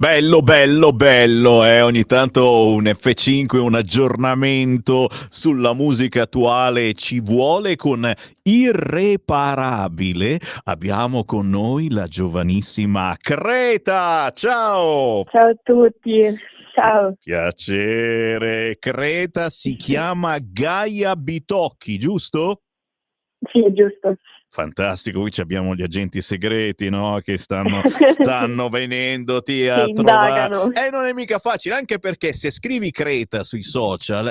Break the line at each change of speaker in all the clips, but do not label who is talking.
Bello, bello, bello, ogni tanto un F5, un aggiornamento sulla musica attuale ci vuole con Irreparabile. Abbiamo con noi la giovanissima Creta. Ciao!
Ciao a tutti, ciao.
Piacere. Creta si chiama Gaia Bitocchi, giusto?
Sì, giusto.
Fantastico, qui abbiamo gli agenti segreti, no? Che stanno venendoti
Che
a trovare.
indagano.
E non è mica facile, anche perché se scrivi Creta sui social,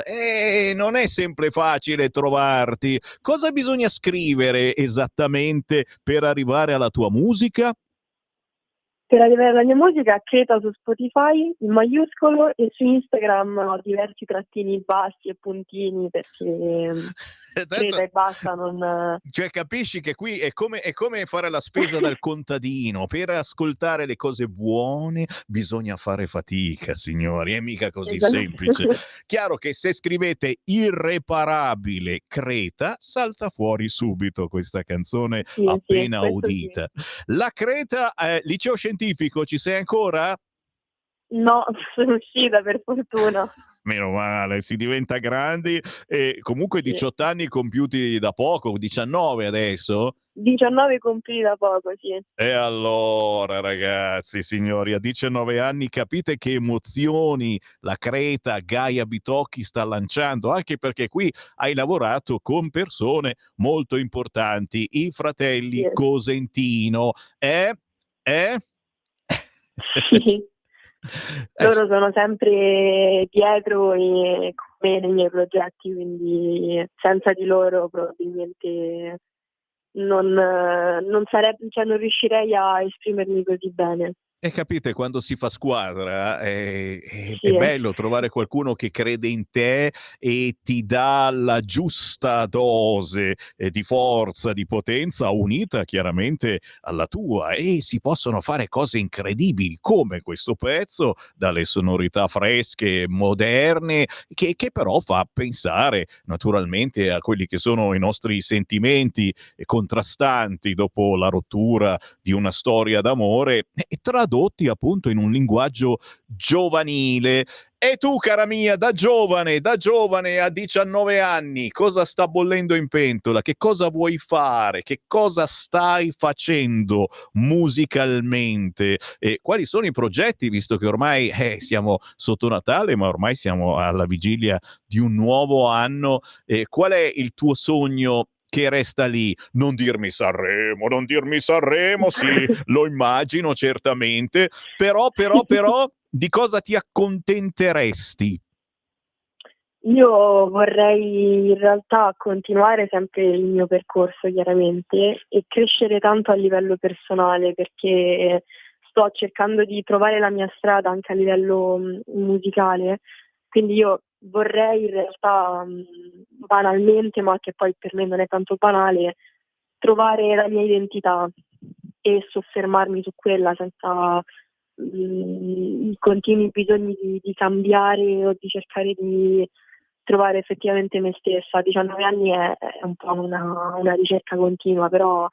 non è sempre facile trovarti. Cosa bisogna scrivere esattamente per arrivare alla tua musica?
Per arrivare alla mia musica, Creta su Spotify in maiuscolo e su Instagram ho diversi trattini bassi e puntini perché
Tanto,
Creta e basta non...
cioè, capisci che qui è come fare la spesa dal contadino. Per ascoltare le cose buone bisogna fare fatica, signori, è mica così semplice.
Esatto.
Chiaro che se scrivete Irreparabile Creta, salta fuori subito questa canzone
Sì, sì,
appena
questo sì.
udita. La Creta, liceo scientifico, ci sei ancora?
No, sono uscita per fortuna.
Meno male, si diventa grandi e comunque
Sì.
18 anni compiuti da poco, 19 adesso.
19 completi da poco, sì.
E allora, ragazzi, signori, a 19 anni capite che emozioni la Creta Gaia Bitocchi sta lanciando, anche perché qui hai lavorato con persone molto importanti, i
Sì.
fratelli Cosentino. Eh? Eh?
Sì.
Eh,
Loro sono sempre dietro e con me nei miei progetti, quindi senza di loro probabilmente non sarebbe, cioè non riuscirei a esprimermi così bene.
E capite, quando si fa squadra è
Sì,
bello trovare qualcuno che crede in te e ti dà la giusta dose di forza, di potenza, unita chiaramente alla tua. E si possono fare cose incredibili, come questo pezzo, dalle sonorità fresche, moderne, che però fa pensare naturalmente a quelli che sono i nostri sentimenti contrastanti dopo la rottura di una storia d'amore e tradotti appunto in un linguaggio giovanile. E tu, cara mia, da giovane a 19 anni, cosa sta bollendo in pentola? Che cosa vuoi fare? Che cosa stai facendo musicalmente? E quali sono i progetti, visto che ormai siamo sotto Natale, ma ormai siamo alla vigilia di un nuovo anno? Qual è il tuo sogno che resta lì? Non dirmi Sanremo, non dirmi Sanremo, sì, lo immagino certamente, però, di cosa ti accontenteresti?
io vorrei in realtà continuare sempre il mio percorso chiaramente e crescere tanto a livello personale perché sto cercando di trovare la mia strada anche a livello musicale, quindi io vorrei in realtà banalmente, ma che poi per me non è tanto banale, trovare la mia identità e soffermarmi su quella senza i continui bisogni di cambiare o di cercare di trovare effettivamente me stessa. A 19 anni è un po' una ricerca continua, però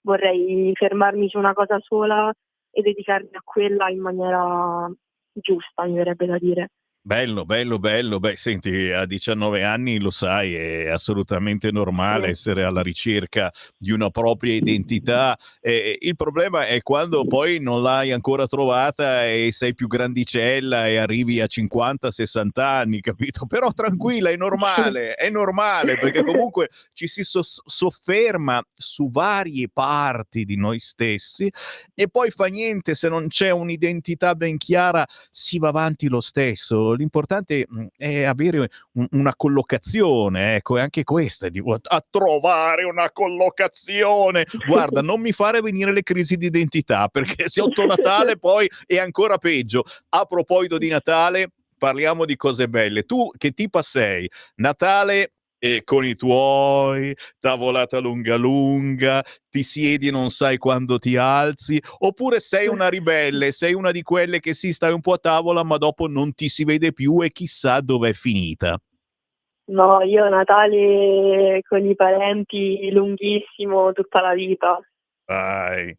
vorrei fermarmi su una cosa sola e dedicarmi a quella in maniera giusta, mi verrebbe da dire.
Bello, bello, bello. Beh, senti, a 19 anni lo sai, è assolutamente
Sì,
normale essere alla ricerca di una propria identità. Il problema è quando poi non l'hai ancora trovata e sei più grandicella e arrivi a 50-60 anni, capito? Però tranquilla,
sì.
è normale perché comunque ci si sofferma su varie parti di noi stessi e poi fa niente se non c'è un'identità ben chiara, si va avanti lo stesso. L'importante è avere una collocazione, ecco, e anche questa, a trovare una collocazione. Guarda, non mi fare venire le crisi di identità, perché sotto Natale poi è ancora peggio. A proposito di Natale, parliamo di cose belle. Tu che tipa sei? Natale con i tuoi, tavolata lunga lunga, ti siedi e non sai quando ti alzi, oppure sei una ribelle, sei una di quelle che sì, stai un po' a tavola, ma dopo non ti si vede più e chissà dov'è finita.
No, io Natale con i parenti lunghissimo tutta la vita.
Vai,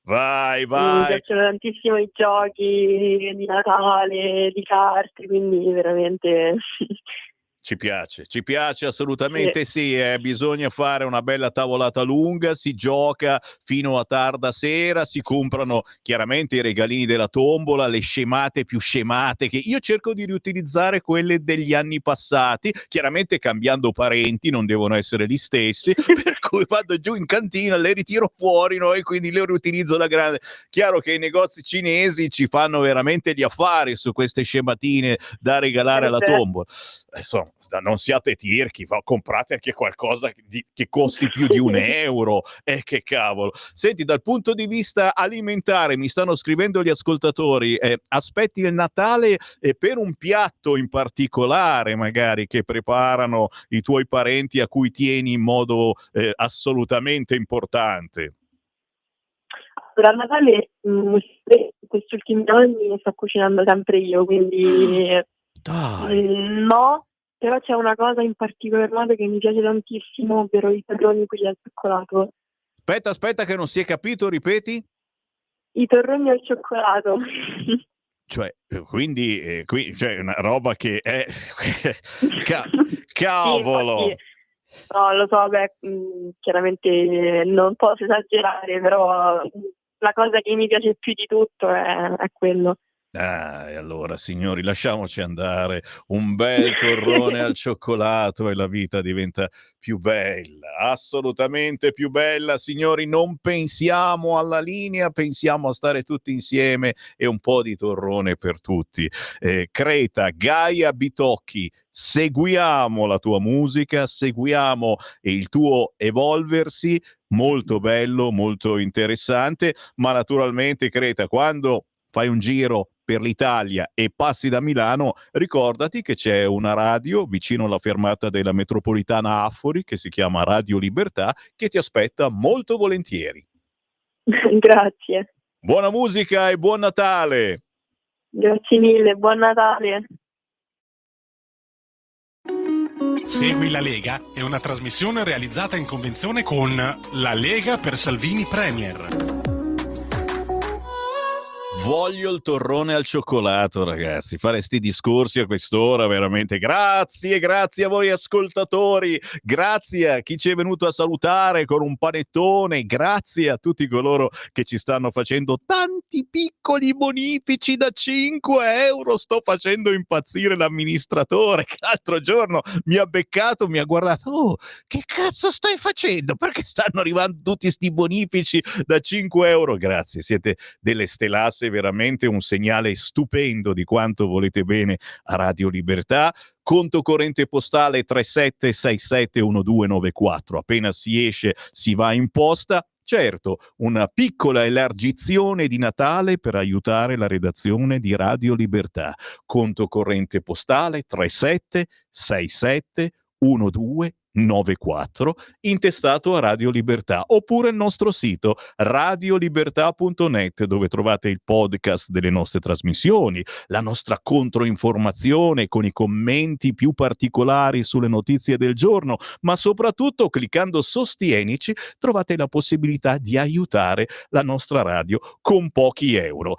Vai,
Mi
vai.
piacciono tantissimo i giochi di Natale, di carte, quindi veramente
Ci piace
sì.
assolutamente sì, bisogna fare una bella tavolata lunga, si gioca fino a tarda sera, si comprano chiaramente i regalini della tombola, le scemate più scemate, che io cerco di riutilizzare quelle degli anni passati, chiaramente cambiando parenti, non devono essere gli stessi, per cui vado giù in cantina, le ritiro fuori, no? E quindi le riutilizzo alla grande. Chiaro che i negozi cinesi ci fanno veramente gli affari su queste scematine da regalare alla
Beh.
tombola. Insomma, non siate tirchi, comprate anche qualcosa che costi più di €1. Che cavolo. Senti, dal punto di vista alimentare, mi stanno scrivendo gli ascoltatori, aspetti il Natale per un piatto in particolare, magari, che preparano i tuoi parenti a cui tieni in modo assolutamente importante?
Per Natale, questi ultimi anni sto cucinando sempre io, quindi
Dai.
no, però c'è una cosa in particolar modo che mi piace tantissimo, ovvero i torroni quelli al cioccolato.
Aspetta che non si è capito, ripeti?
I torroni al cioccolato.
Cioè, quindi, cioè una roba che è ca
Sì, infatti
cavolo!
no, lo so, beh, chiaramente non posso esagerare, però, la cosa che mi piace più di tutto è quello.
E allora signori, lasciamoci andare, un bel torrone al cioccolato e la vita diventa più bella, assolutamente più bella. Signori, non pensiamo alla linea, pensiamo a stare tutti insieme e un po' di torrone per tutti. Creta, Gaia Bitocchi, seguiamo la tua musica, seguiamo il tuo evolversi, molto bello, molto interessante, ma naturalmente Creta, quando fai un giro per l'Italia e passi da Milano, ricordati che c'è una radio vicino alla fermata della metropolitana Affori che si chiama Radio Libertà, che ti aspetta molto volentieri.
Grazie.
Buona musica e buon Natale!
Grazie mille, buon Natale.
Segui la Lega è una trasmissione realizzata in convenzione con La Lega per Salvini Premier.
Voglio il torrone al cioccolato, ragazzi. Fare sti discorsi a quest'ora, veramente. Grazie, grazie a voi ascoltatori. Grazie a chi ci è venuto a salutare con un panettone. Grazie a tutti coloro che ci stanno facendo tanti piccoli bonifici da €5. Sto facendo impazzire l'amministratore che l'altro giorno mi ha beccato, mi ha guardato. Oh, che cazzo stai facendo? Perché stanno arrivando tutti sti bonifici da €5? Grazie, siete delle stelasse, veramente un segnale stupendo di quanto volete bene a Radio Libertà. Conto corrente postale 37671294. Appena si esce si va in posta. Certo, una piccola elargizione di Natale per aiutare la redazione di Radio Libertà. Conto corrente postale 37671294, intestato a Radio Libertà, oppure il nostro sito radiolibertà.net, dove trovate il podcast delle nostre trasmissioni, la nostra controinformazione con i commenti più particolari sulle notizie del giorno, ma soprattutto cliccando Sostienici trovate la possibilità di aiutare la nostra radio con pochi euro.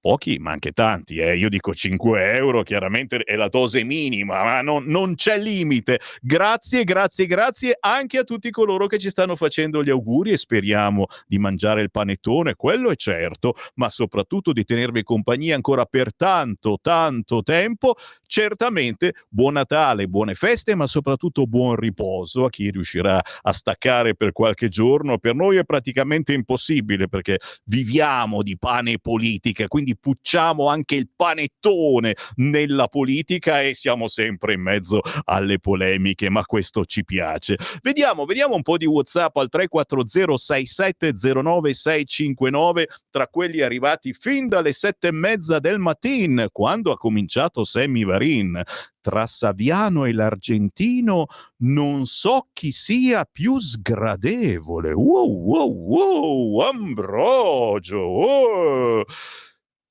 Pochi, ma anche tanti. Io dico €5, chiaramente è la dose minima, ma non c'è limite. Grazie, grazie, grazie anche a tutti coloro che ci stanno facendo gli auguri, e speriamo di mangiare il panettone, quello è certo, ma soprattutto di tenervi compagnia ancora per tanto, tanto tempo. Certamente buon Natale, buone feste, ma soprattutto buon riposo a chi riuscirà a staccare per qualche giorno. Per noi è praticamente impossibile, perché viviamo di pane e politica, quindi pucciamo anche il panettone nella politica e siamo sempre in mezzo alle polemiche, ma questo ci piace. Vediamo un po' di WhatsApp al 3406709659, tra quelli arrivati fin dalle 7:30 del mattino, quando ha cominciato Sammy Varin. Tra Saviano e l'Argentino non so chi sia più sgradevole. Wow, wow, wow, Ambrogio. Oh.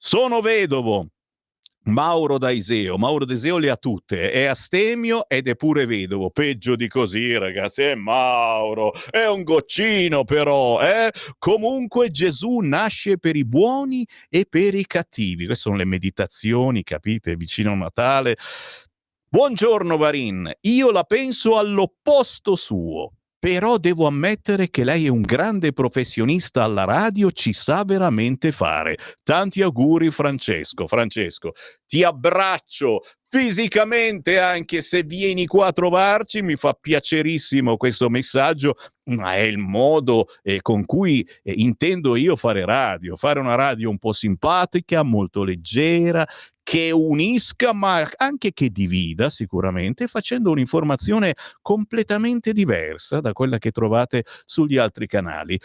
Sono vedovo, Mauro Daiseo le ha tutte, è astemio ed è pure vedovo, peggio di così ragazzi, è Mauro, è un goccino però, eh? Comunque Gesù nasce per i buoni e per i cattivi, queste sono le meditazioni, capite, vicino a Natale. Buongiorno Varin, io la penso all'opposto suo. Però devo ammettere che lei è un grande professionista alla radio, ci sa veramente fare. Tanti auguri Francesco. Francesco, ti abbraccio fisicamente anche se vieni qua a trovarci, mi fa piacerissimo questo messaggio, ma è il modo con cui intendo io fare radio, fare una radio un po' simpatica, molto leggera, che unisca ma anche che divida sicuramente, facendo un'informazione completamente diversa da quella che trovate sugli altri canali.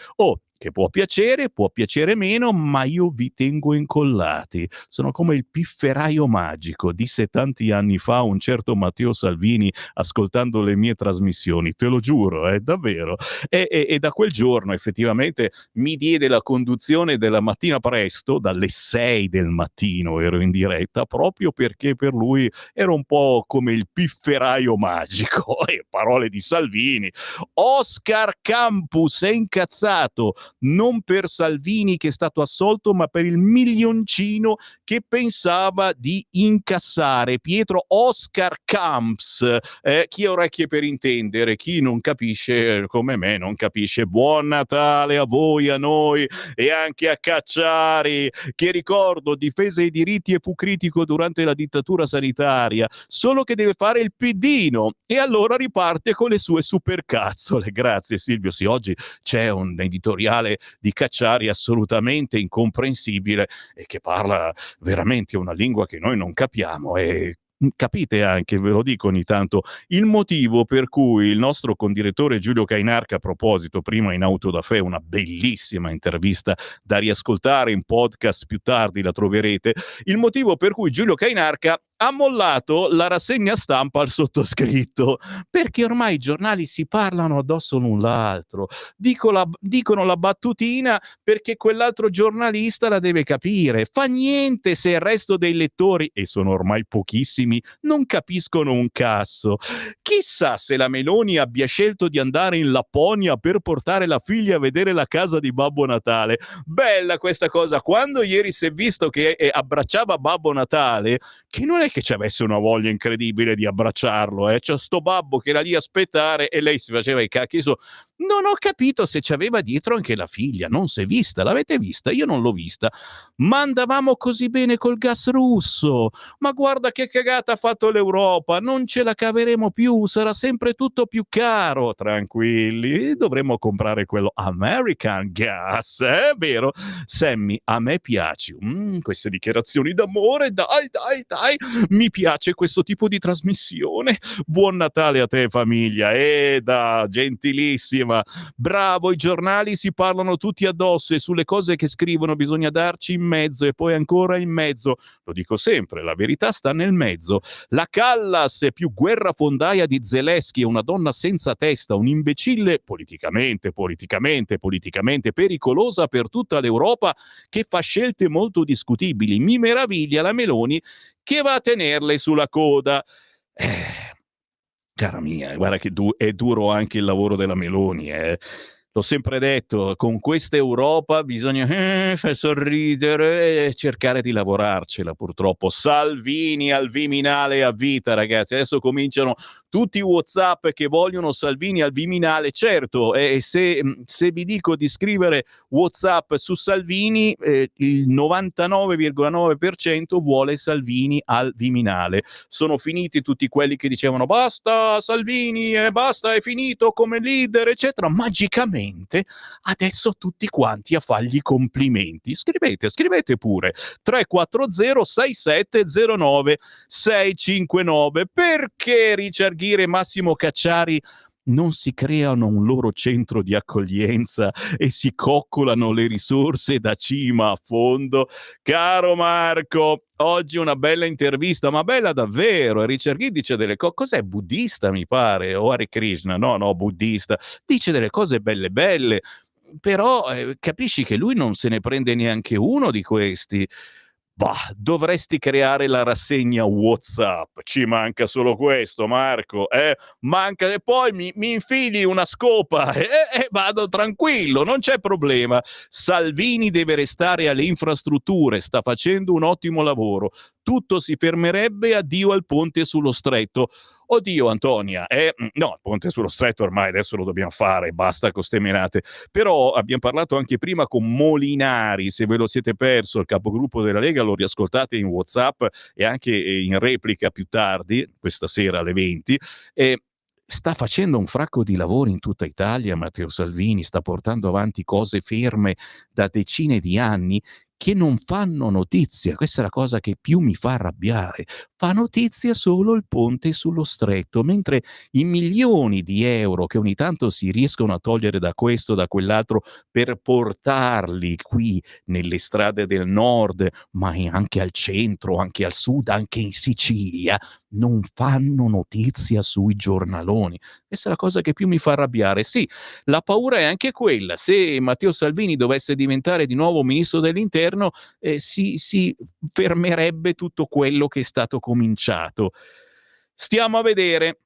Che può piacere meno, ma io vi tengo incollati. Sono come il pifferaio magico, disse tanti anni fa un certo Matteo Salvini ascoltando le mie trasmissioni, te lo giuro, davvero. E da quel giorno effettivamente mi diede la conduzione della mattina presto, dalle 6 del mattino ero in diretta, proprio perché per lui ero un po' come il pifferaio magico. E parole di Salvini. Oscar Campus è incazzato, non per Salvini che è stato assolto, ma per il milioncino che pensava di incassare. Pietro Oscar Camps, chi ha orecchie per intendere, chi non capisce come me non capisce. Buon Natale a voi, a noi e anche a Cacciari, che ricordo difese i diritti e fu critico durante la dittatura sanitaria, solo che deve fare il piddino e allora riparte con le sue supercazzole. Grazie Silvio, sì, oggi c'è un editoriale di Cacciari assolutamente incomprensibile e che parla veramente una lingua che noi non capiamo e capite anche, ve lo dico ogni tanto, il motivo per cui il nostro condirettore Giulio Cainarca, a proposito, prima in Auto da Fè, una bellissima intervista da riascoltare in podcast più tardi, la troverete, il motivo per cui Giulio Cainarca ha mollato la rassegna stampa al sottoscritto, perché ormai i giornali si parlano addosso l'un l'altro, dicono la battutina perché quell'altro giornalista la deve capire, fa niente se il resto dei lettori, e sono ormai pochissimi, non capiscono un cazzo. Chissà se la Meloni abbia scelto di andare in Lapponia per portare la figlia a vedere la casa di Babbo Natale. Bella questa cosa, quando ieri si è visto che abbracciava Babbo Natale, che non è che ci avesse una voglia incredibile di abbracciarlo, c'è sto babbo che era lì a aspettare e lei si faceva i cacchi su. Non ho capito se c'aveva dietro anche la figlia, non si è vista, l'avete vista? Io non l'ho vista. Ma andavamo così bene col gas russo, ma guarda che cagata ha fatto l'Europa, non ce la caveremo più, sarà sempre tutto più caro. Tranquilli, dovremmo comprare quello American Gas, è vero? Sammy, a me piaci, queste dichiarazioni d'amore, dai, mi piace questo tipo di trasmissione. Buon Natale a te famiglia, da gentilissima. Bravo, i giornali si parlano tutti addosso e sulle cose che scrivono bisogna darci in mezzo e poi ancora in mezzo. Lo dico sempre, la verità sta nel mezzo. La Callas è più guerrafondaia di Zelensky, è una donna senza testa, un imbecille politicamente pericolosa per tutta l'Europa che fa scelte molto discutibili. Mi meraviglia la Meloni che va a tenerle sulla coda. Cara mia, guarda che è duro anche il lavoro della Meloni, L'ho sempre detto, con questa Europa bisogna far sorridere e cercare di lavorarcela, purtroppo. Salvini al Viminale a vita, ragazzi. Adesso cominciano tutti i WhatsApp che vogliono Salvini al Viminale. Certo, se vi dico di scrivere WhatsApp su Salvini, il 99,9% vuole Salvini al Viminale. Sono finiti tutti quelli che dicevano basta Salvini, basta, è finito come leader, eccetera. Magicamente adesso tutti quanti a fargli complimenti. Scrivete pure 340 6709 659. Perché Richard Gere e Massimo Cacciari non si creano un loro centro di accoglienza e si coccolano le risorse da cima a fondo? Caro Marco, oggi una bella intervista, ma bella davvero, e Richard Gere dice delle cose, cos'è, buddista mi pare, o Hare Krishna, no, buddista, dice delle cose belle, però capisci che lui non se ne prende neanche uno di questi. Bah, dovresti creare la rassegna WhatsApp, ci manca solo questo, Marco, manca e poi mi infili una scopa e vado tranquillo, non c'è problema. Salvini deve restare alle infrastrutture, sta facendo un ottimo lavoro. Tutto si fermerebbe, addio al ponte sullo stretto. Oddio, Antonia, no, il ponte sullo stretto ormai adesso lo dobbiamo fare, basta con ste menate. Però abbiamo parlato anche prima con Molinari, se ve lo siete perso, il capogruppo della Lega, lo riascoltate in WhatsApp e anche in replica più tardi, questa sera alle 20. Sta facendo un fracco di lavori in tutta Italia, Matteo Salvini, sta portando avanti cose ferme da decine di anni che non fanno notizia. Questa è la cosa che più mi fa arrabbiare. Fa notizia solo il ponte sullo stretto, mentre i milioni di euro che ogni tanto si riescono a togliere da questo, da quell'altro, per portarli qui nelle strade del nord, ma anche al centro, anche al sud, anche in Sicilia, non fanno notizia sui giornaloni. Questa è la cosa che più mi fa arrabbiare. Sì, la paura è anche quella. Se Matteo Salvini dovesse diventare di nuovo ministro dell'interno, si fermerebbe tutto quello che è stato cominciato. Stiamo a vedere.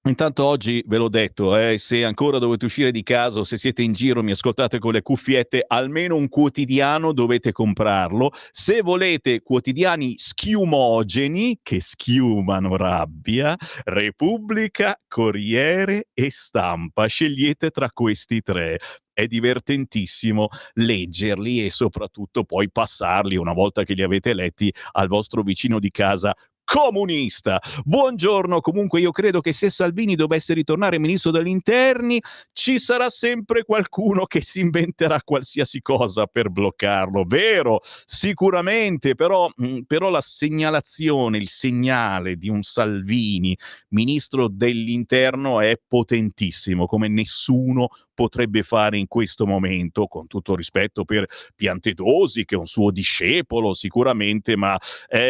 Intanto oggi ve l'ho detto, se ancora dovete uscire di casa o se siete in giro, mi ascoltate con le cuffiette, almeno un quotidiano dovete comprarlo. Se volete quotidiani schiumogeni, che schiumano rabbia, Repubblica, Corriere e Stampa. Scegliete tra questi tre. È divertentissimo leggerli e soprattutto poi passarli, una volta che li avete letti, al vostro vicino di casa comunista. Buongiorno, comunque io credo che se Salvini dovesse ritornare ministro degli interni ci sarà sempre qualcuno che si inventerà qualsiasi cosa per bloccarlo, vero? Sicuramente, però la segnalazione, il segnale di un Salvini ministro dell'interno è potentissimo, come nessuno potrebbe fare in questo momento, con tutto rispetto per Piantedosi, che è un suo discepolo sicuramente, ma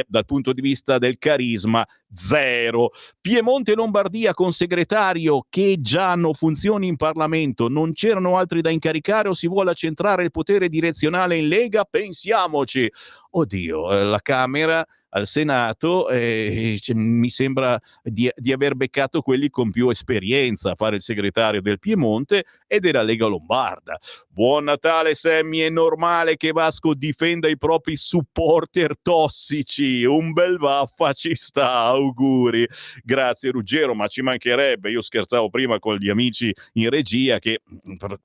dal punto di vista del carisma, zero. Piemonte e Lombardia con segretario che già hanno funzioni in Parlamento, non c'erano altri da incaricare o si vuole accentrare il potere direzionale in Lega? Pensiamoci. Oddio, la Camera al Senato mi sembra di aver beccato quelli con più esperienza a fare il segretario del Piemonte e della Lega Lombarda. Buon Natale Sammy, è normale che Vasco difenda i propri supporter tossici, un bel vaffa ci sta, auguri. Grazie Ruggero, ma ci mancherebbe, io scherzavo prima con gli amici in regia che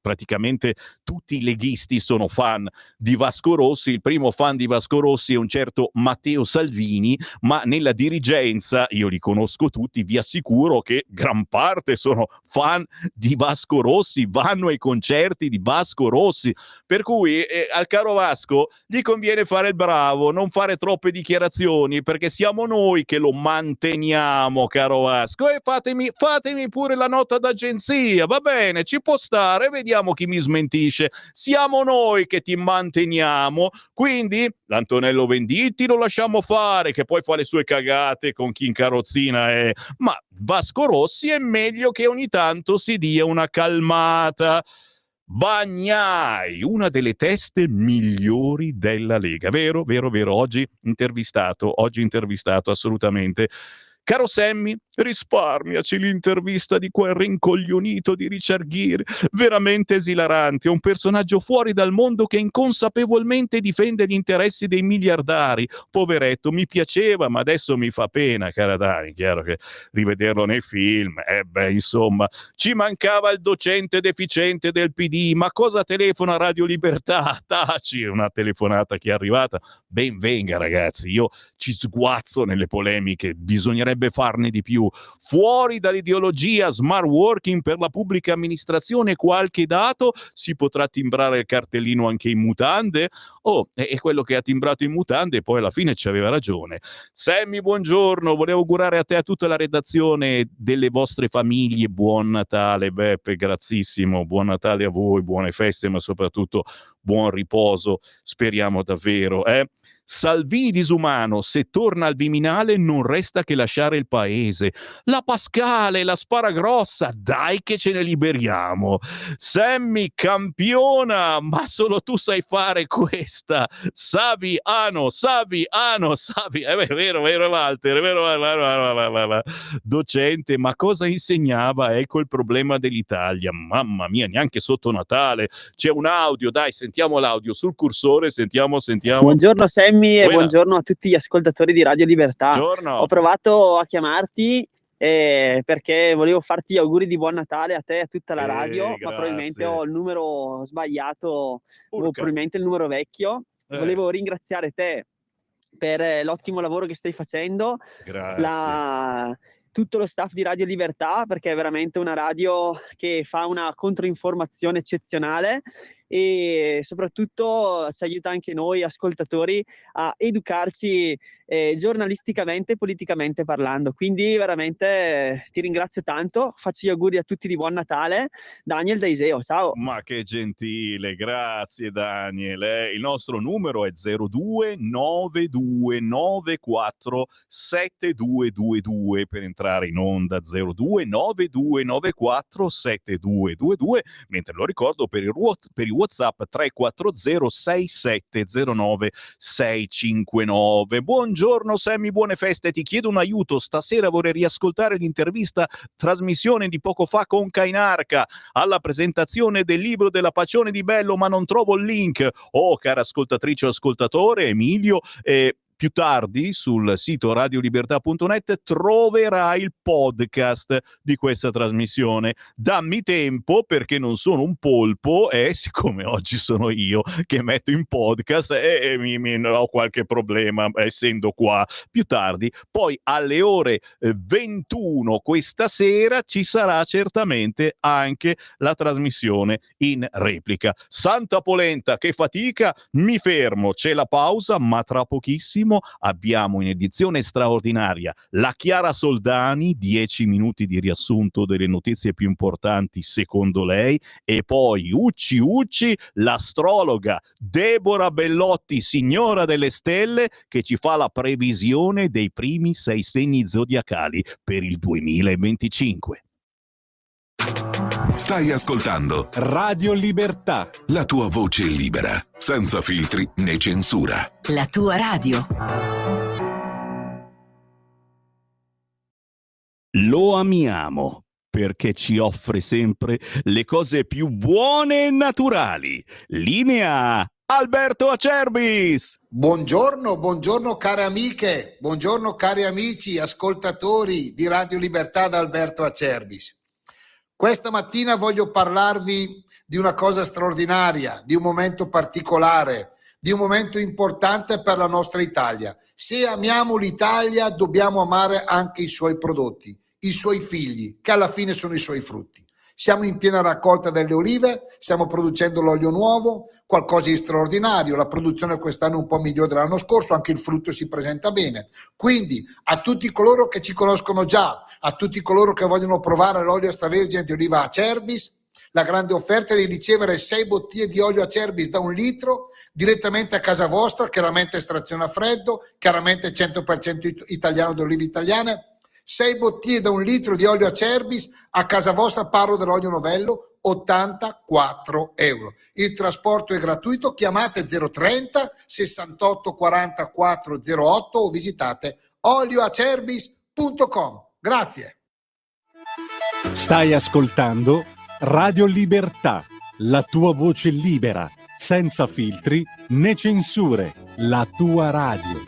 praticamente tutti i leghisti sono fan di Vasco Rossi, il primo fan di Vasco Rossi è un certo Matteo Salvini, ma nella dirigenza, io li conosco tutti, vi assicuro che gran parte sono fan di Vasco Rossi, vanno ai concerti di Vasco Rossi, per cui al caro Vasco gli conviene fare il bravo, non fare troppe dichiarazioni, perché siamo noi che lo manteniamo, caro Vasco, e fatemi pure la nota d'agenzia, va bene, ci può stare, vediamo chi mi smentisce, siamo noi che ti manteniamo, quindi l'Antonello Venditti lo lasciamo fare, che poi fa le sue cagate con chi in carrozzina ma Vasco Rossi è meglio che ogni tanto si dia una calmata. Bagnai, una delle teste migliori della Lega, vero? Oggi intervistato assolutamente. Caro Sammy, risparmiaci l'intervista di quel rincoglionito di Richard Gere, veramente esilarante, è un personaggio fuori dal mondo che inconsapevolmente difende gli interessi dei miliardari. Poveretto, mi piaceva, ma adesso mi fa pena, cara Dani, chiaro che rivederlo nei film, insomma, ci mancava il docente deficiente del PD, ma cosa telefona a Radio Libertà? Taci, una telefonata che è arrivata, ben venga ragazzi, io ci sguazzo nelle polemiche, bisognerebbe farne di più. Fuori dall'ideologia smart working per la pubblica amministrazione, qualche dato, si potrà timbrare il cartellino anche in mutande? E quello che ha timbrato in mutande poi alla fine ci aveva ragione. Sammy, buongiorno, volevo augurare a te e a tutta la redazione delle vostre famiglie buon Natale. Beppe, grazissimo, buon Natale a voi, buone feste, ma soprattutto buon riposo, speriamo davvero, Salvini disumano, se torna al Viminale non resta che lasciare il paese. La Pascale, la Sparagrossa, dai che ce ne liberiamo. Sammy campiona, ma solo tu sai fare questa. Savi ano, è vero, vero Walter, è vero, docente, ma cosa insegnava? Ecco il problema dell'Italia. Mamma mia, neanche sotto Natale. C'è un audio, dai, sentiamo l'audio sul cursore, sentiamo.
Buongiorno Sammy e
Buona.
buongiorno a tutti gli ascoltatori di Radio Libertà.
Buongiorno.
Ho provato a chiamarti perché volevo farti gli auguri di buon Natale a te e a tutta la radio,
grazie.
ma probabilmente ho il numero sbagliato, o
Urca.
probabilmente il numero vecchio. Volevo ringraziare te per l'ottimo lavoro che stai facendo,
Grazie.
tutto lo staff di Radio Libertà, perché è veramente una radio che fa una controinformazione eccezionale e soprattutto ci aiuta anche noi ascoltatori a educarci giornalisticamente e politicamente parlando. Quindi veramente ti ringrazio tanto, faccio gli auguri a tutti di buon Natale. Daniel da Iseo, ciao.
Ma che gentile, grazie Daniel. Il nostro numero è 0292947222 per entrare in onda, 0292947222, mentre lo ricordo per i WhatsApp 340 6709 659. Buongiorno Sammy, buone feste, ti chiedo un aiuto, stasera vorrei riascoltare l'intervista trasmissione di poco fa con Cainarca alla presentazione del libro della Pacione di Bello, ma non trovo il link. Oh, cara ascoltatrice o ascoltatore, Emilio, più tardi sul sito radiolibertà.net troverai il podcast di questa trasmissione. Dammi tempo perché non sono un polpo e siccome oggi sono io che metto in podcast e ho qualche problema essendo qua più tardi. Poi alle ore 21 questa sera ci sarà certamente anche la trasmissione in replica. Santa polenta, che fatica, mi fermo, c'è la pausa, ma tra pochissimo abbiamo in edizione straordinaria la Chiara Soldani, 10 minuti di riassunto delle notizie più importanti secondo lei, e poi Ucci, l'astrologa Deborah Bellotti, signora delle stelle, che ci fa la previsione dei primi 6 segni zodiacali per il 2025.
Stai ascoltando
Radio Libertà.
la tua voce libera, senza filtri né censura.
La tua radio.
Lo amiamo perché ci offre sempre le cose più buone e naturali. Linea Alberto Acerbis.
Buongiorno care amiche, buongiorno cari amici, ascoltatori di Radio Libertà da Alberto Acerbis. Questa mattina voglio parlarvi di una cosa straordinaria, di un momento particolare, di un momento importante per la nostra Italia. Se amiamo l'Italia, dobbiamo amare anche i suoi prodotti, i suoi figli, che alla fine sono i suoi frutti. Siamo in piena raccolta delle olive, stiamo producendo l'olio nuovo, qualcosa di straordinario, la produzione quest'anno è un po' migliore dell'anno scorso, anche il frutto si presenta bene. Quindi a tutti coloro che ci conoscono già, a tutti coloro che vogliono provare l'olio extravergine di oliva Acerbis, la grande offerta è di ricevere 6 bottiglie di olio Acerbis da 1 litro direttamente a casa vostra, chiaramente estrazione a freddo, chiaramente 100% italiano di olive italiane. 6 bottiglie da 1 litro di olio Acerbis a casa vostra, parlo dell'olio novello, 84 euro. Il trasporto è gratuito, chiamate 030 68 44 08 o visitate olioacerbis.com. Grazie.
Stai ascoltando Radio Libertà, la tua voce libera, senza filtri né censure, la tua radio.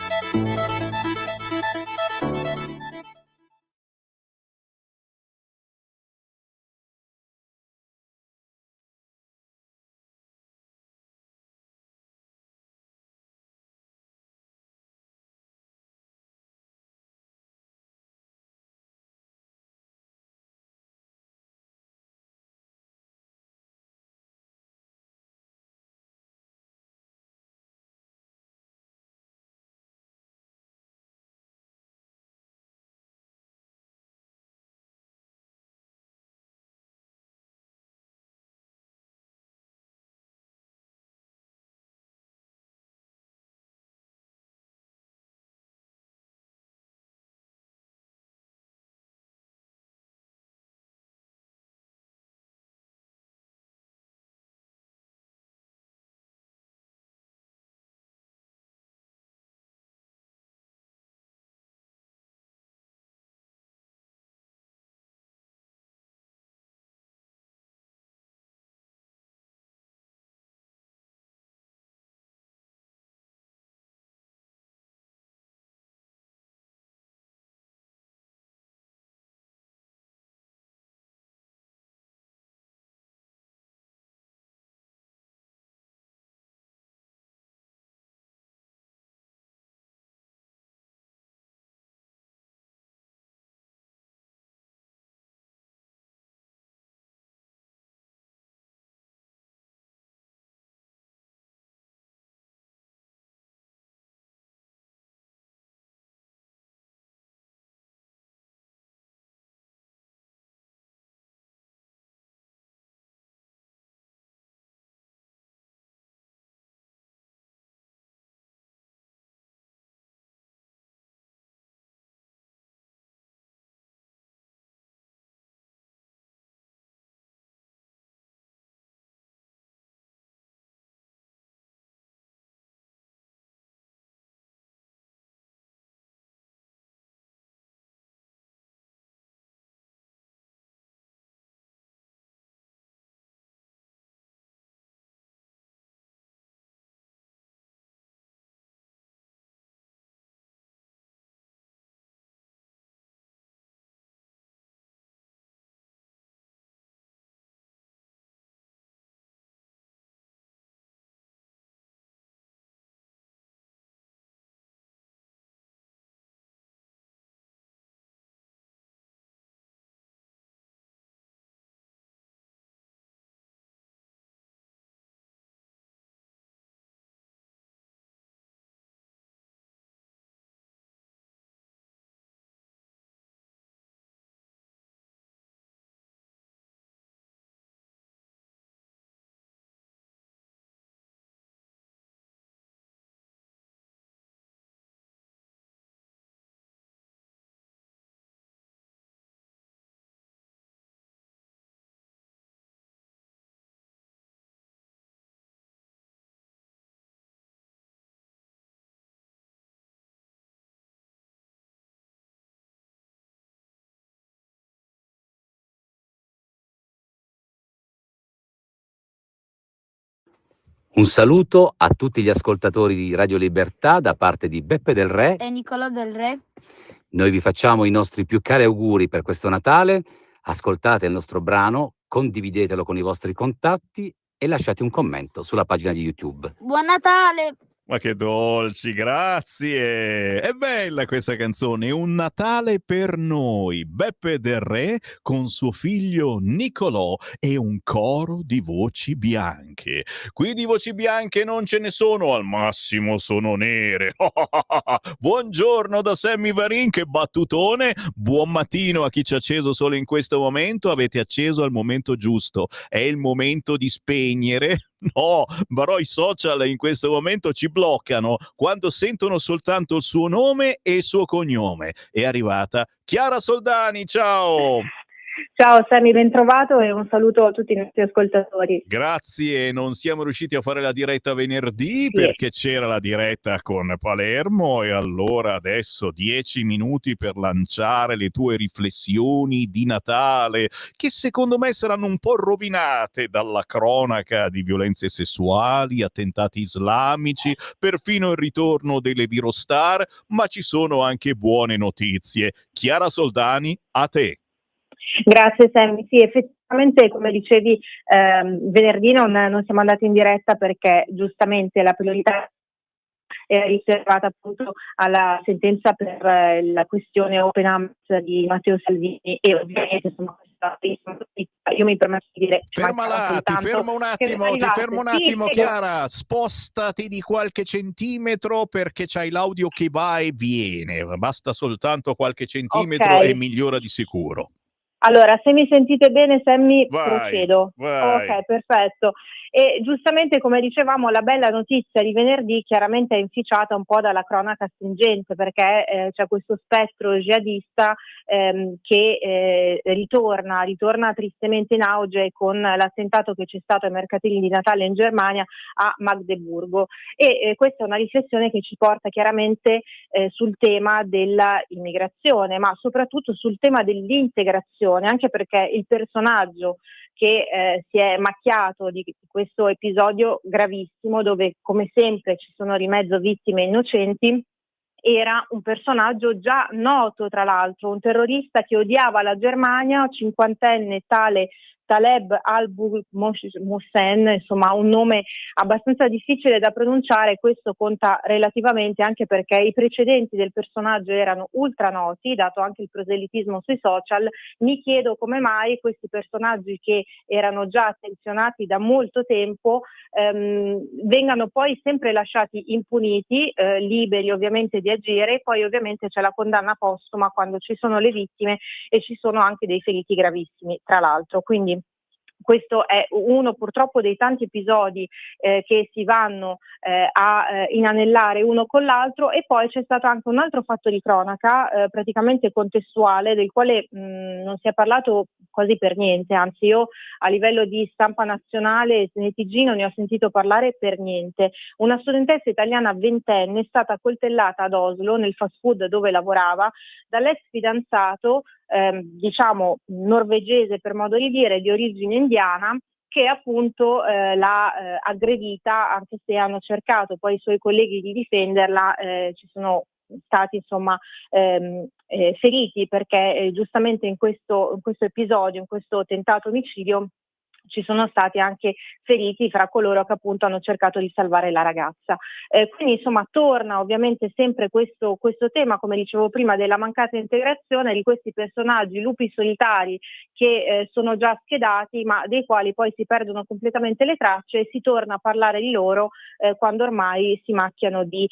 Un saluto a tutti gli ascoltatori di Radio Libertà da parte di Beppe Del Re
e Nicolò Del Re.
Noi vi facciamo i nostri più cari auguri per questo Natale. Ascoltate il nostro brano, condividetelo con i vostri contatti e lasciate un commento sulla pagina di YouTube.
Buon Natale!
Ma che dolci, grazie! È bella questa canzone, Un Natale per noi. Beppe Del Re con suo figlio Nicolò e un coro di voci bianche. Qui di voci bianche non ce ne sono, al massimo sono nere. Buongiorno da Sammy Varin, che battutone! Buon mattino a chi ci ha acceso solo in questo momento. Avete acceso al momento giusto. È il momento di spegnere. No, però i social in questo momento ci bloccano quando sentono soltanto il suo nome e il suo cognome. È arrivata Chiara Soldani, ciao!
Ciao Sammy, ben trovato e un saluto a tutti i nostri ascoltatori.
Grazie, non siamo riusciti a fare la diretta venerdì perché c'era la diretta con Palermo e allora adesso 10 minuti per lanciare le tue riflessioni di Natale che secondo me saranno un po' rovinate dalla cronaca di violenze sessuali, attentati islamici, perfino il ritorno delle virostar, ma ci sono anche buone notizie. Chiara Soldani, a te.
Grazie Sammy, sì effettivamente come dicevi venerdì non siamo andati in diretta perché giustamente la priorità era riservata appunto alla sentenza per la questione Open Arms di Matteo Salvini e ovviamente insomma io mi permetto di dire
ferma un attimo Chiara, spostati di qualche centimetro perché c'hai l'audio che va e viene, basta soltanto qualche centimetro e migliora di sicuro.
Allora, se mi sentite bene, Sammy,
vai,
procedo.
Vai.
Ok, perfetto. E giustamente, come dicevamo, la bella notizia di venerdì chiaramente è inficiata un po' dalla cronaca stringente perché c'è questo spettro jihadista che ritorna tristemente in auge con l'attentato che c'è stato ai mercatini di Natale in Germania a Magdeburgo. E questa è una riflessione che ci porta chiaramente sul tema della immigrazione, ma soprattutto sul tema dell'integrazione, anche perché il personaggio che si è macchiato di questo episodio gravissimo, dove come sempre ci sono di mezzo vittime innocenti, era un personaggio già noto, tra l'altro, un terrorista che odiava la Germania, cinquantenne, tale Taleb al-Muhsen, insomma un nome abbastanza difficile da pronunciare. Questo conta relativamente anche perché i precedenti del personaggio erano ultra noti, dato anche il proselitismo sui social. Mi chiedo come mai questi personaggi che erano già attenzionati da molto tempo vengano poi sempre lasciati impuniti, liberi ovviamente di agire. Poi ovviamente c'è la condanna postuma quando ci sono le vittime e ci sono anche dei feriti gravissimi, tra l'altro. Quindi questo è uno purtroppo dei tanti episodi che si vanno a inanellare uno con l'altro. E poi c'è stato anche un altro fatto di cronaca praticamente contestuale, del quale non si è parlato quasi per niente, anzi io a livello di stampa nazionale nei TG non ne ho sentito parlare per niente. Una studentessa italiana ventenne è stata accoltellata ad Oslo, nel fast food dove lavorava, dall'ex fidanzato diciamo norvegese per modo di dire, di origine indiana, che appunto l'ha aggredita, anche se hanno cercato poi i suoi colleghi di difenderla. Ci sono stati insomma feriti perché giustamente in questo episodio, in questo tentato omicidio, ci sono stati anche feriti fra coloro che appunto hanno cercato di salvare la ragazza. Quindi insomma torna ovviamente sempre questo tema, come dicevo prima, della mancata integrazione di questi personaggi lupi solitari che sono già schedati, ma dei quali poi si perdono completamente le tracce e si torna a parlare di loro quando ormai si macchiano di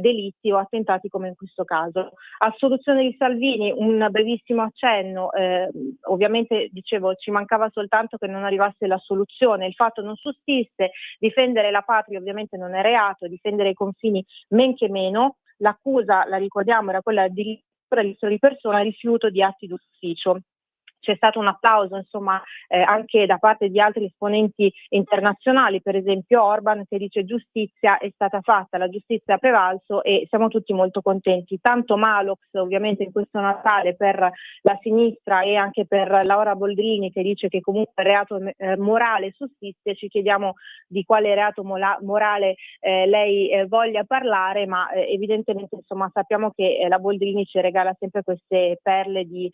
delitti o attentati come in questo caso. A soluzione di Salvini un brevissimo accenno, ovviamente dicevo ci mancava soltanto che non arrivasse la soluzione, il fatto non sussiste, difendere la patria ovviamente non è reato, difendere i confini men che meno. L'accusa, la ricordiamo, era quella di persona, rifiuto di atti d'ufficio. c'è stato un applauso, insomma, anche da parte di altri esponenti internazionali, per esempio Orban, che dice giustizia è stata fatta, la giustizia ha prevalso e siamo tutti molto contenti. Tanto Malox ovviamente in questo Natale per la sinistra e anche per Laura Boldrini, che dice che comunque il reato morale sussiste. Ci chiediamo di quale reato morale lei voglia parlare, ma evidentemente insomma sappiamo che la Boldrini ci regala sempre queste perle di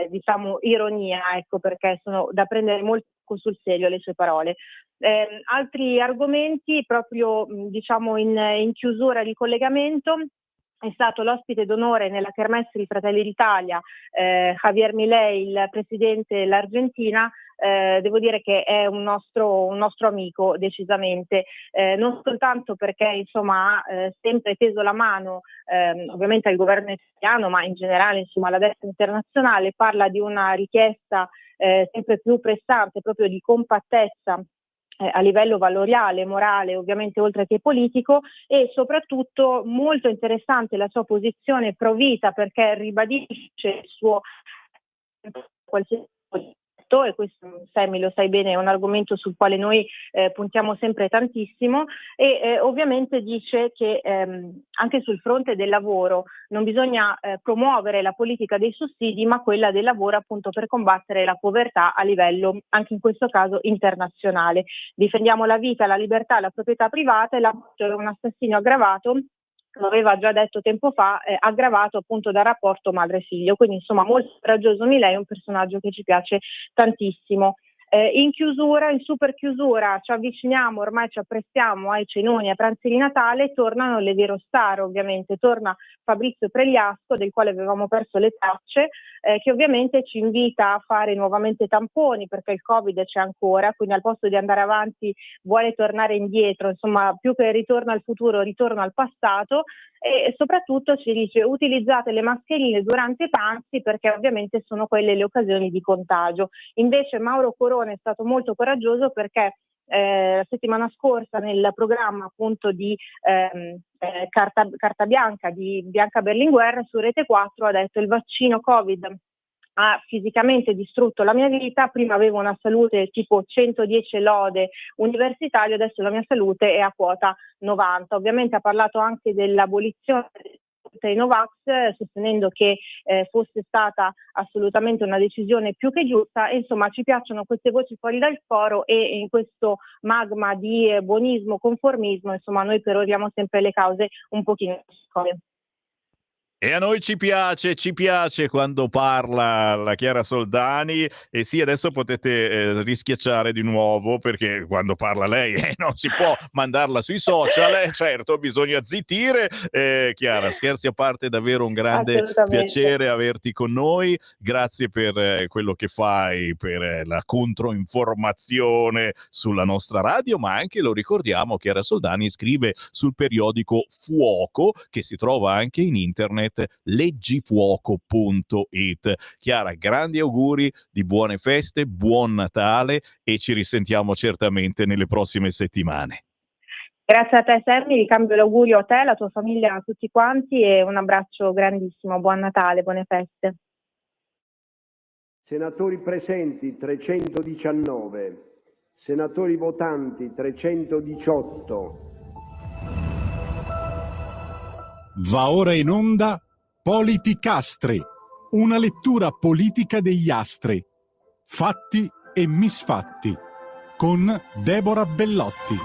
diciamo ironia, ecco, perché sono da prendere molto sul serio le sue parole. Altri argomenti proprio diciamo in chiusura di collegamento. È stato l'ospite d'onore nella kermesse di Fratelli d'Italia Javier Milei, il presidente dell'Argentina. Devo dire che è un nostro amico decisamente, non soltanto perché insomma ha sempre teso la mano ovviamente al governo italiano, ma in generale insomma alla destra internazionale. Parla di una richiesta sempre più pressante, proprio di compattezza a livello valoriale, morale, ovviamente oltre che politico, e soprattutto molto interessante la sua posizione pro vita, perché ribadisce il suo qualsiasi e questo Sammy lo sai bene, è un argomento sul quale noi puntiamo sempre tantissimo, e ovviamente dice che anche sul fronte del lavoro non bisogna promuovere la politica dei sussidi, ma quella del lavoro appunto per combattere la povertà a livello anche in questo caso internazionale. Difendiamo la vita, la libertà, la proprietà privata, e la morte è un assassinio aggravato, lo aveva già detto tempo fa, aggravato appunto dal rapporto madre-figlio. Quindi insomma molto coraggioso Milei, un personaggio che ci piace tantissimo. In chiusura, in super chiusura, ci avviciniamo, ormai ci apprestiamo ai cenoni, ai pranzi di Natale, tornano le vero star ovviamente, torna Fabrizio Pregliasco, del quale avevamo perso le tracce, che ovviamente ci invita a fare nuovamente tamponi perché il Covid c'è ancora, quindi al posto di andare avanti vuole tornare indietro, insomma più che ritorno al futuro, ritorno al passato, e soprattutto ci dice utilizzate le mascherine durante i pranzi perché ovviamente sono quelle le occasioni di contagio. Invece Mauro Corona è stato molto coraggioso perché la settimana scorsa nel programma appunto di Carta Bianca di Bianca Berlinguer su Rete 4 ha detto: il vaccino Covid ha fisicamente distrutto la mia vita, prima avevo una salute tipo 110 lode universitario, adesso la mia salute è a quota 90. Ovviamente ha parlato anche dell'abolizione dei Novax, sostenendo che fosse stata assolutamente una decisione più che giusta. E insomma ci piacciono queste voci fuori dal foro, e in questo magma di buonismo, conformismo, insomma noi peroriamo sempre le cause un pochino.
E a noi ci piace quando parla la Chiara Soldani, e sì, adesso potete rischiacciare di nuovo perché quando parla lei non si può mandarla sui social, certo, bisogna zittire. Chiara, scherzi a parte, è davvero un grande piacere averti con noi, grazie per quello che fai, per la controinformazione sulla nostra radio, ma anche, lo ricordiamo, Chiara Soldani scrive sul periodico Fuoco, che si trova anche in internet, leggifuoco.it. Chiara, grandi auguri di buone feste, buon Natale, e ci risentiamo certamente nelle prossime settimane.
Grazie a te Sammy, ricambio l'augurio a te, alla tua famiglia, a tutti quanti, e un abbraccio grandissimo, buon Natale, buone feste.
Senatori presenti 319, senatori votanti 318.
Va ora in onda Politicastri, una lettura politica degli astri, fatti e misfatti, con Deborah Bellotti.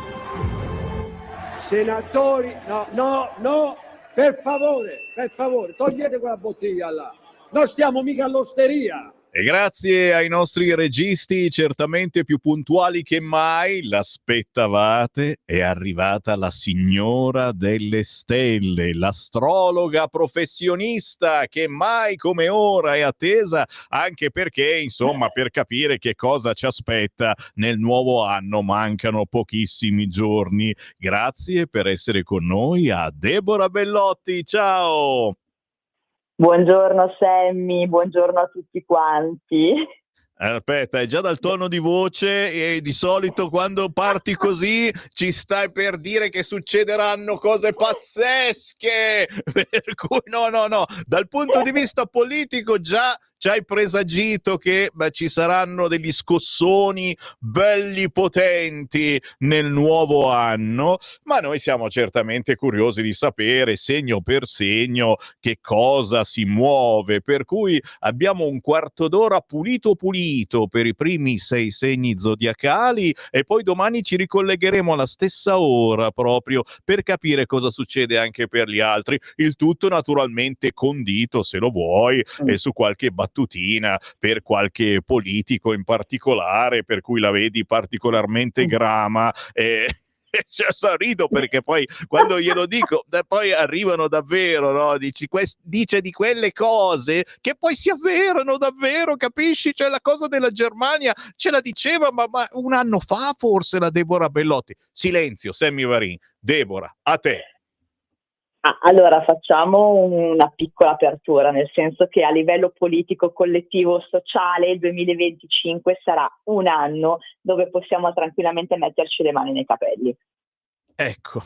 Senatori, no, per favore, togliete quella bottiglia là, non stiamo mica all'osteria.
E grazie ai nostri registi, certamente più puntuali che mai, l'aspettavate, è arrivata la signora delle stelle, l'astrologa professionista che mai come ora è attesa, anche perché, insomma, per capire che cosa ci aspetta nel nuovo anno mancano pochissimi giorni. Grazie per essere con noi a Deborah Bellotti, ciao!
Buongiorno Sammy, buongiorno a tutti quanti.
Aspetta, è già dal tono di voce, e di solito quando parti così ci stai per dire che succederanno cose pazzesche, per cui no, dal punto di vista politico già ci hai presagito che ci saranno degli scossoni belli potenti nel nuovo anno, ma noi siamo certamente curiosi di sapere segno per segno che cosa si muove, per cui abbiamo un quarto d'ora pulito per i primi 6 segni zodiacali e poi domani ci ricollegheremo alla stessa ora proprio per capire cosa succede anche per gli altri, il tutto naturalmente condito, se lo vuoi, su qualche battutina per qualche politico in particolare per cui la vedi particolarmente grama. Cioè, rido perché poi quando glielo dico poi arrivano davvero, no? Dice di quelle cose che poi si avverano davvero, capisci? Cioè la cosa della Germania ce la diceva ma un anno fa forse la Deborah Bellotti. Silenzio, Sammy Varin. Deborah, a te.
Allora facciamo una piccola apertura, nel senso che a livello politico, collettivo, sociale, il 2025 sarà un anno dove possiamo tranquillamente metterci le mani nei capelli.
Ecco.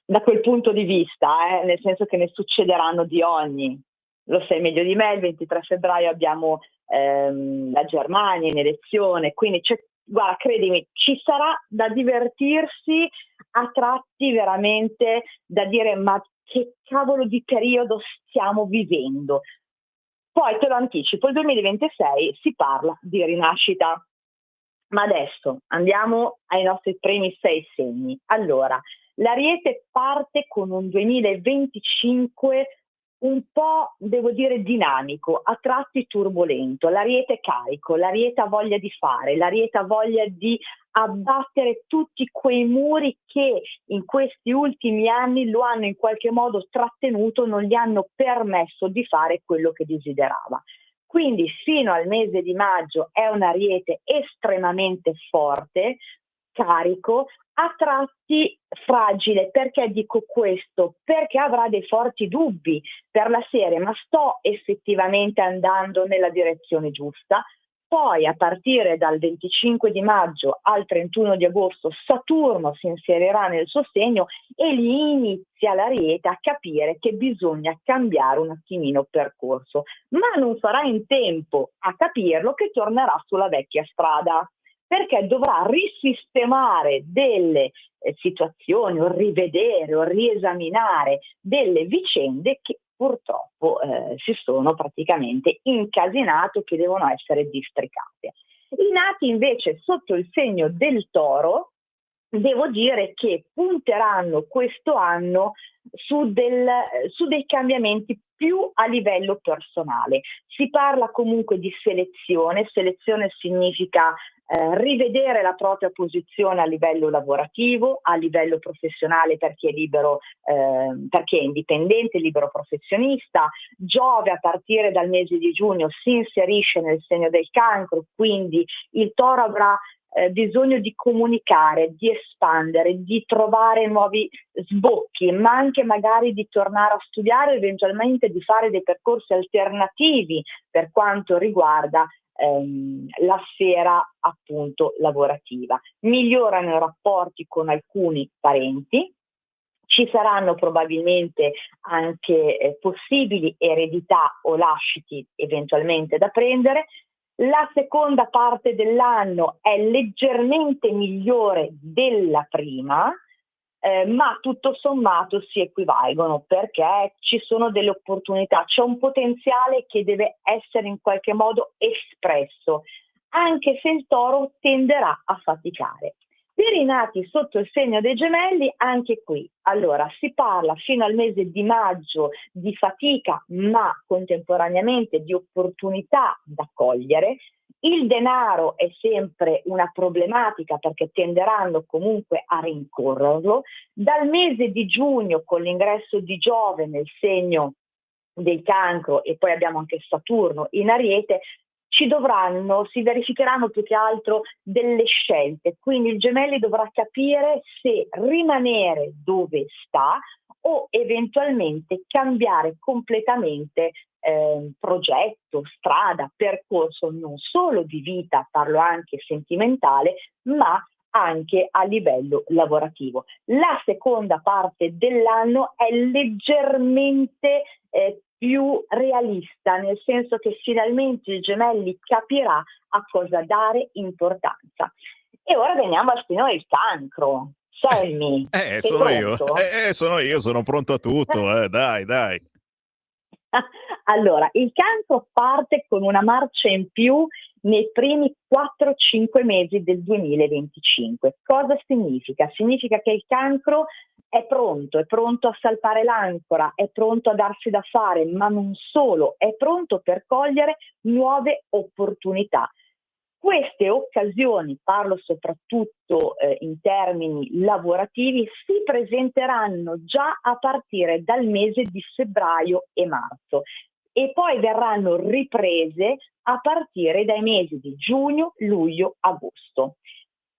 Da quel punto di vista, nel senso che ne succederanno di ogni. Lo sai meglio di me, il 23 febbraio abbiamo la Germania in elezione, quindi guarda, credimi, ci sarà da divertirsi a tratti veramente da dire ma che cavolo di periodo stiamo vivendo. Poi te lo anticipo, il 2026 si parla di rinascita. Ma adesso andiamo ai nostri primi 6 segni. Allora, l'Ariete parte con un 2025 un po', devo dire, dinamico, a tratti turbolento. L'Ariete è carico, l'Ariete ha voglia di fare, l'Ariete ha voglia di abbattere tutti quei muri che in questi ultimi anni lo hanno in qualche modo trattenuto, non gli hanno permesso di fare quello che desiderava. Quindi fino al mese di maggio è un Ariete estremamente forte, carico, a tratti fragile. Perché dico questo? Perché avrà dei forti dubbi per la serie, ma sto effettivamente andando nella direzione giusta? Poi a partire dal 25 di maggio al 31 di agosto Saturno si inserirà nel suo segno e lì inizia l'Ariete a capire che bisogna cambiare un attimino percorso, ma non sarà in tempo a capirlo che tornerà sulla vecchia strada, perché dovrà risistemare delle situazioni o rivedere o riesaminare delle vicende che purtroppo si sono praticamente incasinate, che devono essere districate. I nati invece sotto il segno del Toro, devo dire che punteranno questo anno su dei cambiamenti più a livello personale. Si parla comunque di selezione significa rivedere la propria posizione a livello lavorativo, a livello professionale per chi è libero, per chi è indipendente, libero professionista. Giove a partire dal mese di giugno si inserisce nel segno del Cancro, quindi il Toro avrà bisogno di comunicare, di espandere, di trovare nuovi sbocchi, ma anche magari di tornare a studiare, eventualmente di fare dei percorsi alternativi per quanto riguarda la sfera appunto lavorativa. Migliorano i rapporti con alcuni parenti, ci saranno probabilmente anche possibili eredità o lasciti eventualmente da prendere. La seconda parte dell'anno è leggermente migliore della prima, ma tutto sommato si equivalgono perché ci sono delle opportunità, c'è un potenziale che deve essere in qualche modo espresso, anche se il Toro tenderà a faticare. Per i nati sotto il segno dei Gemelli, anche qui, allora si parla fino al mese di maggio di fatica, ma contemporaneamente di opportunità da cogliere. Il denaro è sempre una problematica perché tenderanno comunque a rincorrerlo. Dal mese di giugno, con l'ingresso di Giove nel segno del Cancro e poi abbiamo anche Saturno in Ariete, si verificheranno più che altro delle scelte, quindi il Gemelli dovrà capire se rimanere dove sta o eventualmente cambiare completamente progetto, strada, percorso non solo di vita, parlo anche sentimentale, ma anche a livello lavorativo. La seconda parte dell'anno è leggermente più realista, nel senso che finalmente il Gemelli capirà a cosa dare importanza. E ora veniamo al signore il Cancro. Sammy, sei
Sono io.
pronto?
Sono io, sono pronto a tutto. Dai.
Allora, il Cancro parte con una marcia in più nei primi 4-5 mesi del 2025. Cosa significa? Significa che il Cancro è pronto a saltare l'ancora, è pronto a darsi da fare, ma non solo, è pronto per cogliere nuove opportunità. Queste occasioni, parlo soprattutto in termini lavorativi, si presenteranno già a partire dal mese di febbraio e marzo e poi verranno riprese a partire dai mesi di giugno, luglio, agosto.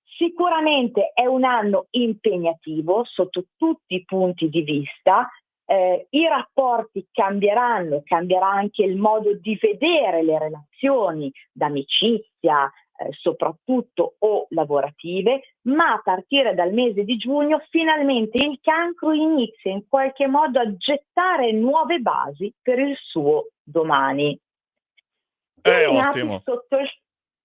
Sicuramente è un anno impegnativo sotto tutti i punti di vista. I rapporti cambieranno, cambierà anche il modo di vedere le relazioni d'amicizia, soprattutto o lavorative, ma a partire dal mese di giugno finalmente il Cancro inizia in qualche modo a gettare nuove basi per il suo domani.
Ottimo.
Sotto il...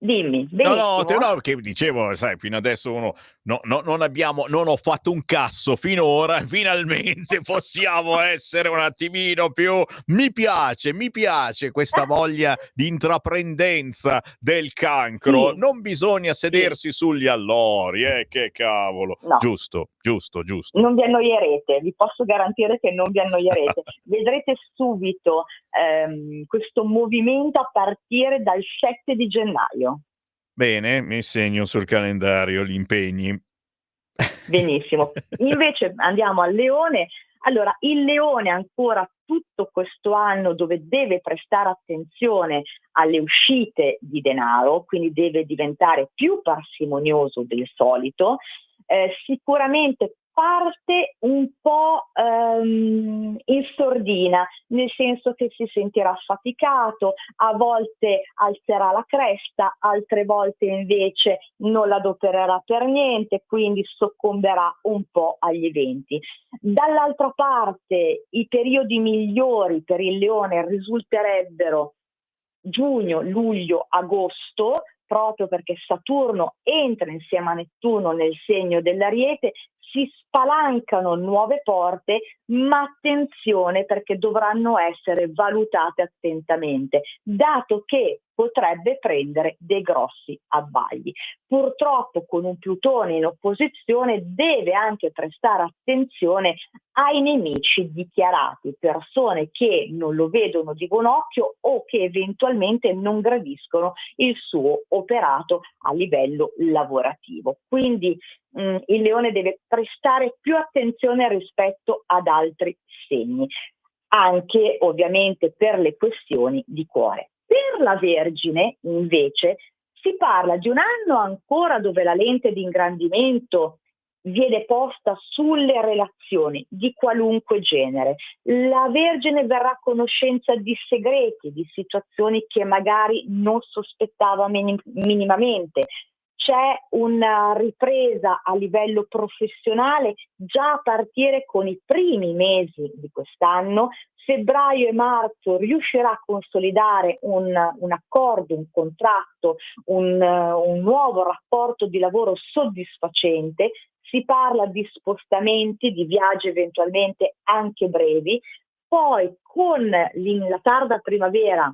Dimmi,
No,
benissimo.
perché dicevo, sai, fino adesso uno non ho fatto un cazzo finora, finalmente possiamo essere un attimino più. Mi piace questa voglia di intraprendenza del Cancro.
Sì.
Non bisogna sedersi sugli allori, che cavolo.
No.
Giusto.
Non vi annoierete, vi posso garantire che non vi annoierete. Vedrete subito questo movimento a partire dal 7 di gennaio.
Bene, mi segno sul calendario gli impegni.
Benissimo. Invece andiamo al Leone. Allora, il Leone ancora tutto questo anno dove deve prestare attenzione alle uscite di denaro, quindi deve diventare più parsimonioso del solito. Sicuramente parte un po' in sordina, nel senso che si sentirà affaticato, a volte alzerà la cresta, altre volte invece non l'adopererà per niente, quindi soccomberà un po' agli eventi. Dall'altra parte i periodi migliori per il Leone risulterebbero giugno, luglio, agosto, proprio perché Saturno entra insieme a Nettuno nel segno dell'Ariete, si spalancano nuove porte, ma attenzione perché dovranno essere valutate attentamente, dato che potrebbe prendere dei grossi abbagli. Purtroppo con un Plutone in opposizione deve anche prestare attenzione ai nemici dichiarati, persone che non lo vedono di buon occhio o che eventualmente non gradiscono il suo operato a livello lavorativo. Quindi il Leone deve prestare più attenzione rispetto ad altri segni, anche ovviamente per le questioni di cuore. Per la Vergine, invece, si parla di un anno ancora dove la lente di ingrandimento viene posta sulle relazioni di qualunque genere. La Vergine verrà a conoscenza di segreti, di situazioni che magari non sospettava minimamente. C'è una ripresa a livello professionale già a partire con i primi mesi di quest'anno. Febbraio e marzo riuscirà a consolidare un accordo, un contratto, un nuovo rapporto di lavoro soddisfacente. Si parla di spostamenti, di viaggi eventualmente anche brevi. Poi con la tarda primavera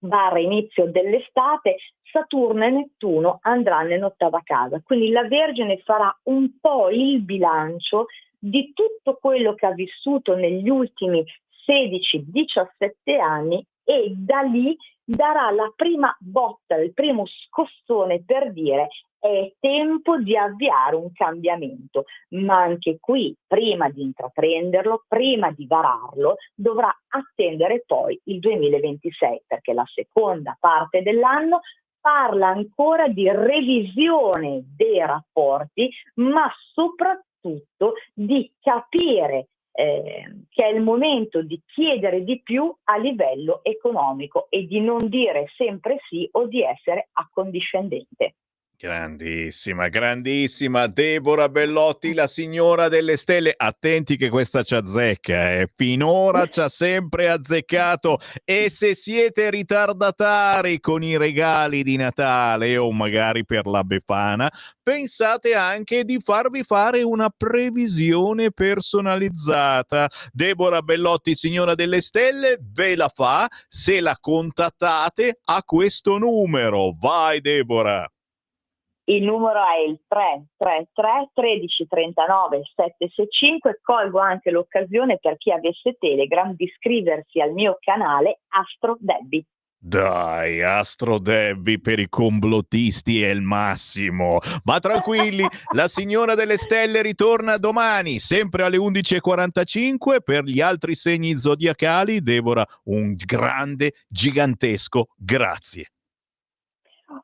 / inizio dell'estate, Saturno e Nettuno andranno in ottava casa. Quindi la Vergine farà un po' il bilancio di tutto quello che ha vissuto negli ultimi 16-17 anni e da lì darà la prima botta, il primo scossone per dire è tempo di avviare un cambiamento, ma anche qui prima di intraprenderlo, prima di vararlo, dovrà attendere poi il 2026 perché la seconda parte dell'anno parla ancora di revisione dei rapporti, ma soprattutto di capire che è il momento di chiedere di più a livello economico e di non dire sempre sì o di essere accondiscendente.
Grandissima, grandissima Deborah Bellotti, la signora delle stelle. Attenti che questa ci azzecca, finora ci ha sempre azzeccato. E se siete ritardatari con i regali di Natale o magari per la Befana, pensate anche di farvi fare una previsione personalizzata. Deborah Bellotti, signora delle stelle, ve la fa se la contattate a questo numero. Vai Deborah!
Il numero è il 333 13 39 765. Colgo anche l'occasione per chi avesse Telegram di iscriversi al mio canale Astro Debbie.
Dai, Astro Debbie per i complottisti è il massimo. Ma tranquilli, la signora delle stelle ritorna domani, sempre alle 11:45. Per gli altri segni zodiacali, Deborah, un grande, gigantesco grazie.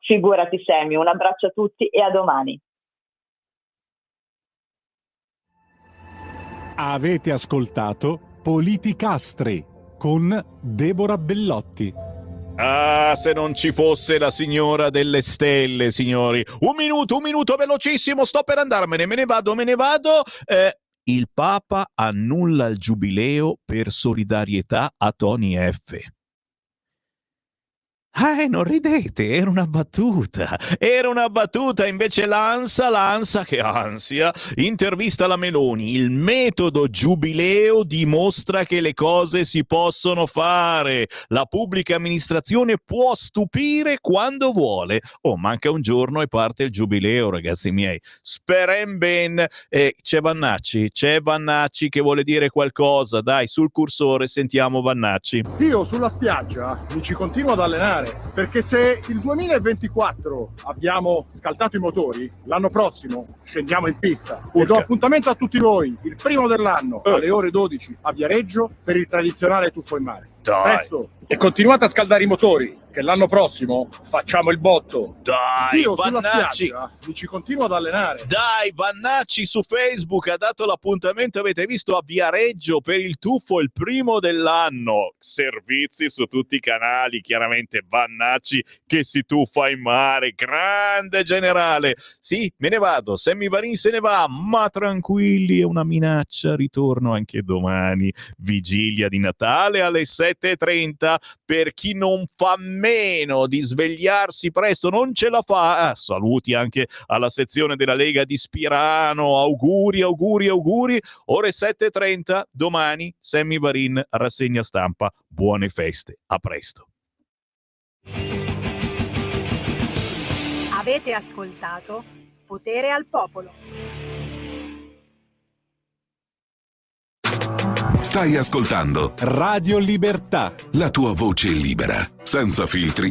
Figurati Sammy, un abbraccio a tutti e a domani.
Avete ascoltato Politicastri con Deborah Bellotti.
Ah, se non ci fosse la signora delle stelle, signori. Un minuto, velocissimo, sto per andarmene, me ne vado. Il Papa annulla il giubileo per solidarietà a Tony F. Non ridete, era una battuta, invece l'ANSA, che ansia, intervista la Meloni, il metodo giubileo dimostra che le cose si possono fare, la pubblica amministrazione può stupire quando vuole. Manca un giorno e parte il giubileo, ragazzi miei, speren ben. C'è Vannacci che vuole dire qualcosa, dai, sul cursore sentiamo Vannacci.
Io sulla spiaggia mi ci continuo ad allenare, perché se il 2024 abbiamo scaldato i motori, l'anno prossimo scendiamo in pista. E do appuntamento a tutti voi il primo dell'anno alle ore 12 a Viareggio per il tradizionale tuffo in mare. Presto! E continuate a scaldare i motori, che l'anno prossimo facciamo il botto.
Dai,
io
Vannacci,
sulla spiaggia mi ci continuo ad allenare.
Dai, Vannacci su Facebook ha dato l'appuntamento, avete visto, a Viareggio per il tuffo, il primo dell'anno. Servizi su tutti i canali, chiaramente Vannacci che si tuffa in mare, grande generale. Sì, me ne vado, Sammy Varin se ne va, ma tranquilli, è una minaccia, ritorno anche domani, vigilia di Natale alle 7:30. Per chi non fa meno di svegliarsi presto, non ce la fa, saluti anche alla sezione della Lega di Spirano, auguri, ore 7:30, domani Sammy Varin, rassegna stampa, buone feste, a presto.
Avete ascoltato Potere al Popolo.
Stai ascoltando
Radio Libertà.
la tua voce libera, senza filtri